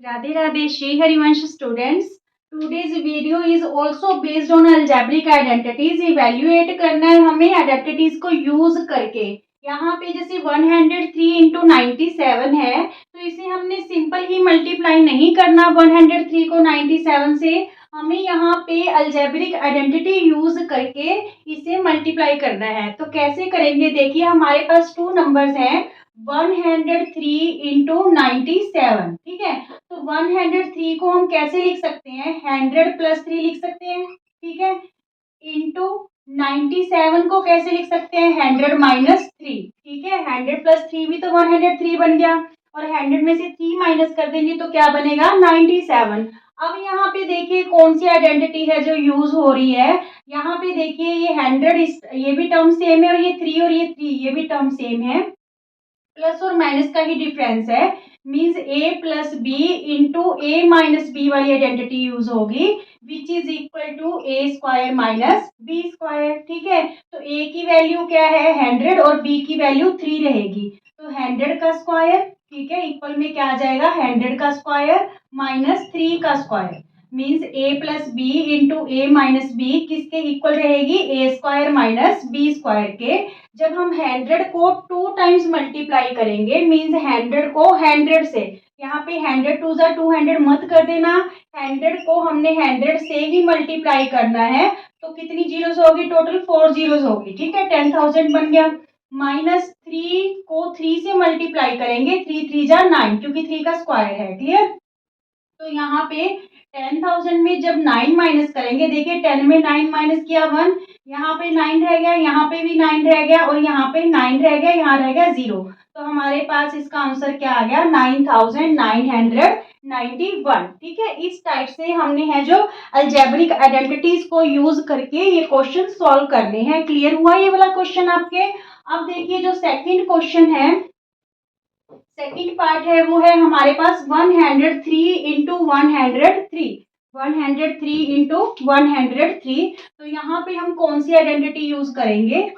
Radhe Radhe, Shri Harivansh students. Today's video is also based on algebraic identities. Evaluate करना है हमें identities को use करके। यहाँ पे जैसे 103 इंटू 97 है, तो इसे हमने सिंपल ही मल्टीप्लाई नहीं करना 103 को 97 से, हमें यहाँ पे अल्जेब्रिक आइडेंटिटी यूज करके इसे मल्टीप्लाई करना है। तो कैसे करेंगे, देखिए हमारे पास टू नंबर्स हैं 103 इंटू 97, ठीक है। तो 103 को हम कैसे लिख सकते हैं, 100 प्लस 3 लिख सकते हैं, ठीक है। इंटू 97 को कैसे लिख सकते हैं, 100 माइनस 3, ठीक है। 100 प्लस 3 भी तो 103 बन गया, और 100 में से 3 माइनस कर देंगे तो क्या बनेगा 97। अब यहाँ पे देखिए कौन सी आइडेंटिटी है जो यूज हो रही है। यहाँ पे देखिए ये 100, ये भी टर्म सेम है, और ये 3 और ये 3 ये भी टर्म सेम है, प्लस और माइनस का ही डिफरेंस है। Means a plus b into a minus b वाली आइडेंटिटी यूज होगी, which is equal to a square minus b square, ठीक है। तो a की वैल्यू क्या है 100 और b की वैल्यू 3 रहेगी, तो 100 का स्क्वायर, ठीक है, इक्वल में क्या आ जाएगा 100 का स्क्वायर माइनस 3 का square. Means a plus b into a minus b किसके इक्वल रहेगी, a square minus b square के। जब हम 100 को 2 टाइम्स मल्टीप्लाई करेंगे, मीन्स 100 को 100 से, यहाँ पे 100 टू जा 200 मत कर देना, 100 को हमने 100 से ही मल्टीप्लाई करना है, तो कितनी जीरोस होगी, टोटल 4 जीरोस होगी, ठीक है। 10,000 बन गया। माइनस 3 को 3 से मल्टीप्लाई करेंगे, 3 3 जा 9, क्योंकि 3 का स्क्वायर है, क्लियर। तो यहाँ पे 10,000 में जब 9 माइनस करेंगे, देखिए 10 में 9 माइनस किया 1, यहाँ पे 9 रह गया, यहाँ पे भी 9 रह गया, और यहाँ पे 9 रह गया, यहाँ रह गया 0। तो हमारे पास इसका आंसर क्या आ गया 9,991, ठीक है। इस टाइप से हमने है जो अल्जेब्रिक आइडेंटिटीज को यूज करके ये क्वेश्चन सॉल्व करने हैं। क्लियर हुआ ये वाला क्वेश्चन आपके। अब देखिए जो सेकंड क्वेश्चन है, सेकंड पार्ट है वो है हमारे पास 103 इंटू 103, 103 इंटू 103। तो यहाँ पे हम कौन सी आइडेंटिटी यूज करेंगे,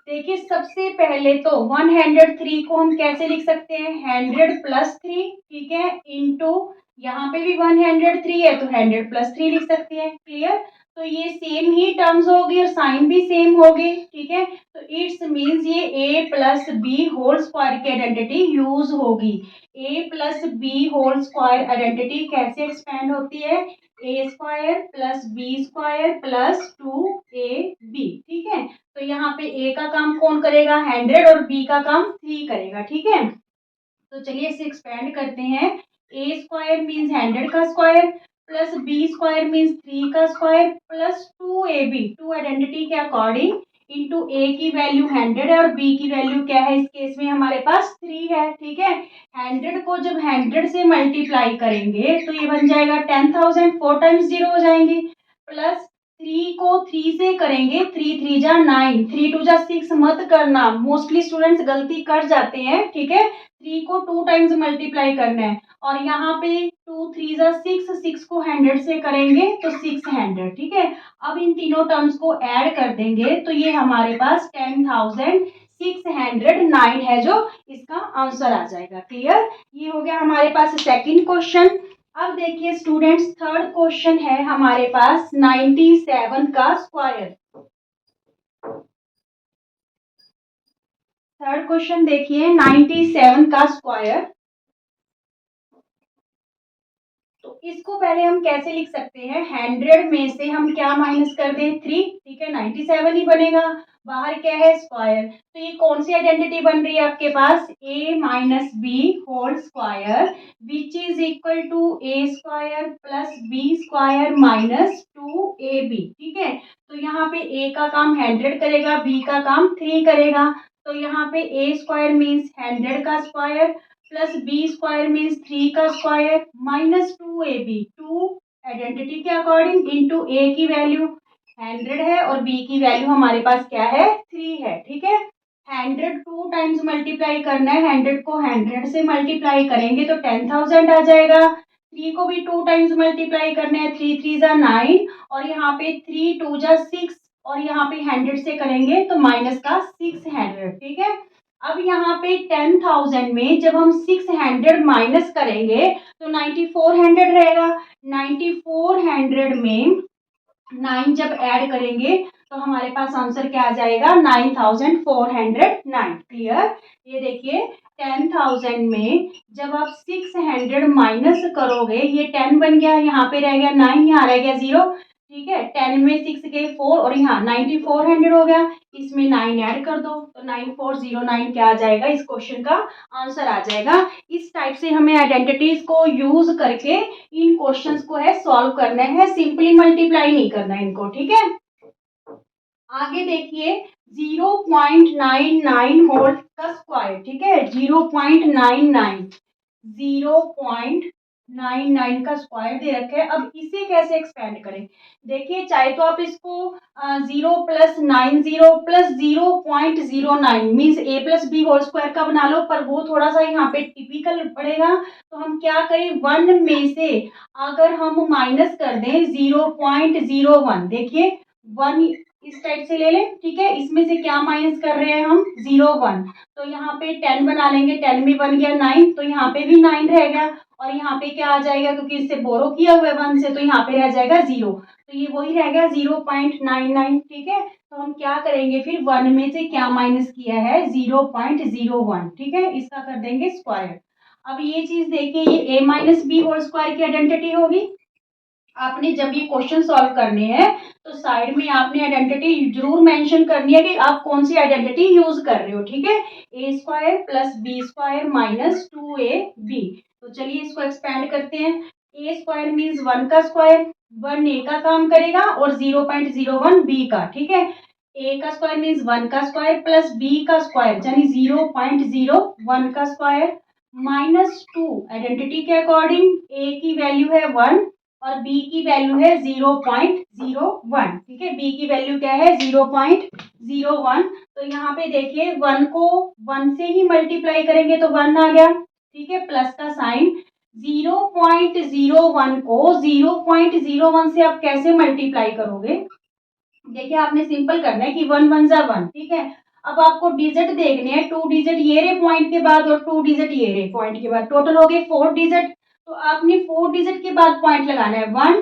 देखिए सबसे पहले तो 103 को हम कैसे लिख सकते हैं 100 प्लस 3, ठीक है, इंटू यहाँ पे भी 103 है तो 100 प्लस 3 लिख सकते हैं, क्लियर। तो ये सेम ही टर्म्स होगी और साइन भी सेम होगी, ठीक है। तो इट्स मीन्स ये a plus b whole square की आइडेंटिटी यूज होगी। a plus b whole square identity कैसे एक्सपेंड होती है, a square plus b square plus 2ab, ठीक है। तो यहाँ पे a का काम कौन करेगा 100 और b का काम 3 करेगा, ठीक है। तो चलिए इसे एक्सपेंड करते हैं। a स्क्वायर मीन्स 100 का square plus b square means 3 का square plus 2ab, to identity के अकॉर्डिंग, इंटू a की वैल्यू 100 है और b की वैल्यू क्या है, इस केस में हमारे पास 3 है, ठीक है। 100 को जब 100 से मल्टीप्लाई करेंगे तो ये बन जाएगा 10,000, 4 टाइम्स 0 हो जाएंगे, प्लस 3 को 3 से करेंगे, 3 3 जा 9, 3 2 जा 6 मत करना, मोस्टली स्टूडेंट्स गलती कर जाते हैं, ठीक है। 3 को 2 टाइम्स मल्टीप्लाई करना है, और यहाँ पे 2 3 जा 6, 6 को 100 से करेंगे तो 600, ठीक है। अब इन तीनों टर्म्स को ऐड कर देंगे तो ये हमारे पास 10,609 है जो इसका आंसर आ जाएगा, क्लियर। ये हो गया हमारे पास सेकंड क्वेश्चन। अब देखिए स्टूडेंट्स थर्ड क्वेश्चन है हमारे पास 97 का स्क्वायर। थर्ड क्वेश्चन देखिए 97 का स्क्वायर। तो इसको पहले हम कैसे लिख सकते हैं, 100 में से हम क्या माइनस कर दें 3, ठीक है, 97 ही बनेगा, बाहर क्या है स्क्वायर। तो ये कौन सी आइडेंटिटी बन रही है आपके पास, a minus b whole square which is equal to a square plus b square minus 2ab, ठीक है। तो यहाँ पे a का काम 100 करेगा, b का काम 3 करेगा, तो यहाँ पे a स्क्वायर मीन्स 100 का square plus b square means 3 का square minus 2ab, to identity के अकॉर्डिंग, इंटू ए की वैल्यू 100 है और बी की वैल्यू हमारे पास क्या है 3 है, ठीक है। 100 2 टाइम्स मल्टीप्लाई करना है, 100 को 100 से मल्टीप्लाई करेंगे तो 10,000 आ जाएगा, 3 को भी 2 टाइम्स मल्टीप्लाई करना है, 3 3 जा 9, और यहाँ पे 3 2 जा 6, और यहाँ पे 100 से करेंगे तो माइनस का 600, ठीक है। अब यहाँ पे 10,000 में जब हम 600 माइनस करेंगे तो 9400 रहेगा। 9400 में 9 जब ऐड करेंगे तो हमारे पास आंसर क्या आ जाएगा 9409। क्लियर। ये देखिए 10,000 में जब आप 600 माइनस करोगे, ये 10 बन गया, यहाँ पे रह गया 9, यहाँ रह गया 0। ठीक है, 10 में 6 गए 4 और यहाँ 9400 हो गया, इसमें 9 ऐड कर दो तो 9409 क्या आ जाएगा, इस क्वेश्चन का आंसर आ जाएगा। इस टाइप से हमें आइडेंटिटीज को यूज करके इन क्वेश्चंस को है सॉल्व करना है, सिंपली मल्टीप्लाई नहीं करना है इनको। ठीक है, आगे देखिए 0.99 होल का स्क्वायर। ठीक है, 0.99 का स्क्वायर दे रखे हैं। अब इसे कैसे एक्सपेंड करें, देखिए चाहे तो आप इसको 0+90+0.09 मीन्स a+b होल स्क्वायर का बना लो, पर वो थोड़ा सा यहाँ पे टिपिकल पड़ेगा। तो हम क्या करें, 1 में से अगर हम माइनस कर दें 0.01, देखिए 1 इस टाइप से ले लें। ठीक है, इसमें से क्या माइनस कर रहे हैं हम 0.1, तो यहाँ पे 10 बना लेंगे, 10 में बन गया 9, तो यहाँ पे भी 9 रह गया और यहाँ पे क्या आ जाएगा, क्योंकि इससे बोरो किया हुआ है 1 से, तो यहाँ पे रह जाएगा 0, तो ये वही रह गया 0.99। ठीक है, तो हम क्या करेंगे फिर 1 में से क्या माइनस किया है 0.01। ठीक है, इसका कर देंगे स्क्वायर। अब ये चीज देखिए, ये a-b होल स्क्वायर की आइडेंटिटी होगी। आपने जब ये क्वेश्चन सॉल्व करने हैं तो साइड में आपने आइडेंटिटी जरूर मेंशन करनी है कि आप कौन सी आइडेंटिटी यूज कर रहे हो। ठीक है, a² + b² - 2ab। तो चलिए इसको एक्सपेंड करते हैं। a² मीन्स 1 का स्क्वायर, 1 a का काम करेगा और 0.01 b का। ठीक है, a का स्क्वायर मीन्स 1 का स्क्वायर प्लस b का स्क्वायर यानी 0.01 का स्क्वायर -2 आइडेंटिटी के अकॉर्डिंग a की वैल्यू है 1 और b की वैल्यू है 0.01। ठीक है, b की वैल्यू क्या है 0.01। तो यहाँ पे देखिए 1 को 1 से ही मल्टीप्लाई करेंगे तो 1 आ गया। ठीक है, प्लस का साइन। 0.01 को 0.01 से आप कैसे मल्टीप्लाई करोगे, देखिए आपने सिंपल करना है कि 1 1 जा 1। ठीक है, अब आपको डिजिट देखने हैं, 2 डिजिट ये रहे पॉइंट के बाद और 2 डिजिट ये रहे पॉइंट के बाद, टोटल हो गए 4 डिजिट। तो आपने 4 डिजिट के बाद पॉइंट लगाना है 1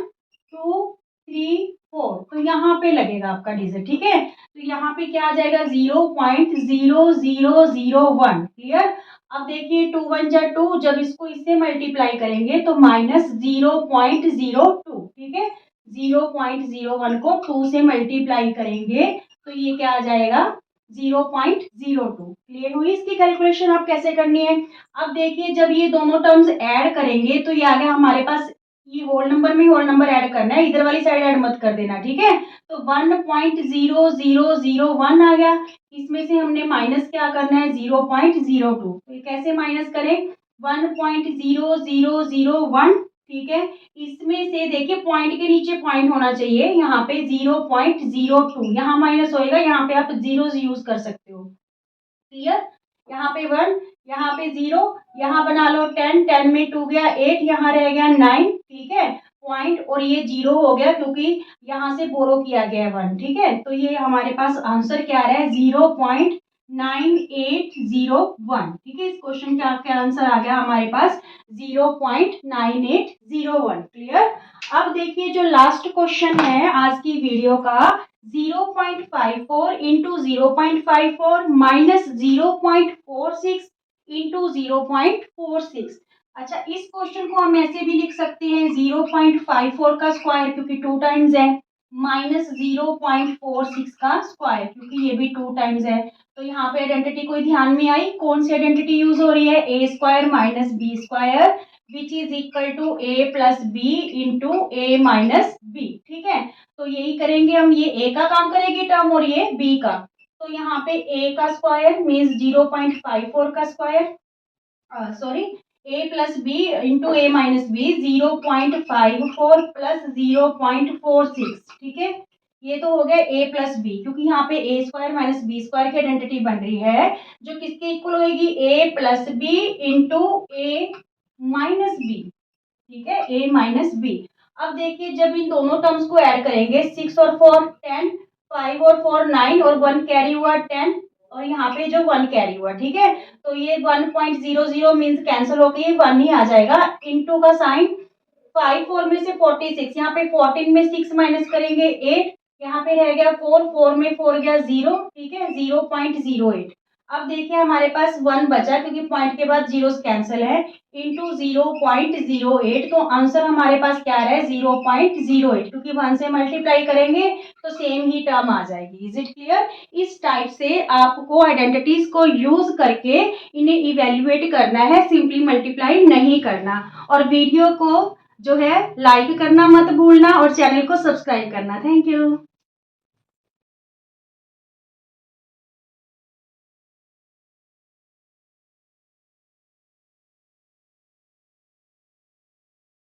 2 3 4, तो यहाँ पे लगेगा आपका डिजिट। ठीक है, तो यहाँ पे क्या आ जाएगा 0.0001। क्लियर। अब देखिए 2 1 जा 2, जब इसको इससे मल्टीप्लाई करेंगे तो -0.02। ठीक है, 0.01 को 2 से मल्टीप्लाई करेंगे तो ये क्या आ जाएगा 0.02। क्लियर हुई इसकी कैलकुलेशन आप कैसे करनी है। अब देखिए जब ये दोनों टर्म्स ऐड करेंगे तो ये आ गया हमारे पास, ये होल नंबर में होल नंबर ऐड करना है, इधर वाली साइड ऐड मत कर देना। ठीक है, तो 1.0001 आ गया, इसमें से हमने माइनस क्या करना है 0.02। तो ये कैसे माइनस करें 1.0001। ठीक है, इसमें से देखिए पॉइंट के नीचे पॉइंट होना चाहिए, यहाँ पे 0.02, यहाँ माइनस होएगा, यहाँ पे आप जीरो यूज कर सकते हो। क्लियर, यहाँ पे 1, यहाँ पे 0, यहाँ बना लो 10, 10 में 2 गया 8, यहाँ रह गया 9। ठीक है, पॉइंट और ये 0 हो गया क्योंकि यहाँ से बोरो किया गया है 1। ठीक है, तो ये हमारे पास आंसर क्या आ रहा है 0.9801। ठीक है, इस क्वेश्चन का आपका आंसर आ गया हमारे पास 0.9801। क्लियर। अब देखिए जो लास्ट क्वेश्चन है आज की वीडियो का, 0.54 इंटू 0.54 माइनस 0.46 इंटू 0.46। अच्छा, इस क्वेश्चन को हम ऐसे भी लिख सकते हैं 0.54 का स्क्वायर क्योंकि 2 टाइम्स है, माइनस 0.46 का स्क्वायर क्योंकि ये भी 2 टाइम्स है। तो यहाँ पे आइडेंटिटी कोई ध्यान में आई, कौन सी आइडेंटिटी यूज हो रही है, a² minus b² which is equal to a plus b into a minus b. ठीक है, तो यही करेंगे हम, ये a का काम करेगी टर्म और ये b का। तो यहाँ पे a का स्क्वायर मीन्स 0.54 का square, sorry a plus b into a minus b 0.54 plus 0.46। ठीक है, ये तो हो गया a प्लस बी क्योंकि यहाँ पे a² माइनस b² की आइडेंटिटी बन रही है जो किसके इक्वल होगी a plus b into a minus b. ठीक है, a माइनस बी। अब देखिए जब इन दोनों टर्म्स को ऐड करेंगे 6 और 4 10, 5 और 4 9 और 1 कैरी हुआ 10, और यहाँ पे जो 1 कैरी हुआ, ठीक है। तो ये 1.00 मीन्स कैंसिल होके ये 1 ही आ जाएगा। इनटू का साइन 5 4 में से 46, यहाँ पे 14 में 6 माइनस करेंगे 8, यहाँ पे रह गया 4, 4 में 4 गया 0, ठीक है, 0.08। अब देखिए हमारे पास 1 बचा क्योंकि पॉइंट के बाद जीरो कैंसिल है, इंटू 0.08, तो आंसर हमारे पास क्या आ रहा है 0.08, क्योंकि 1 से मल्टीप्लाई करेंगे तो सेम ही टर्म आ जाएगी। Is it clear? इस टाइप से आपको आइडेंटिटीज को यूज करके इन्हें इवेल्युएट करना है, सिंपली मल्टीप्लाई नहीं करना। और वीडियो को जो है लाइक करना मत भूलना और चैनल को सब्सक्राइब करना। Thank you.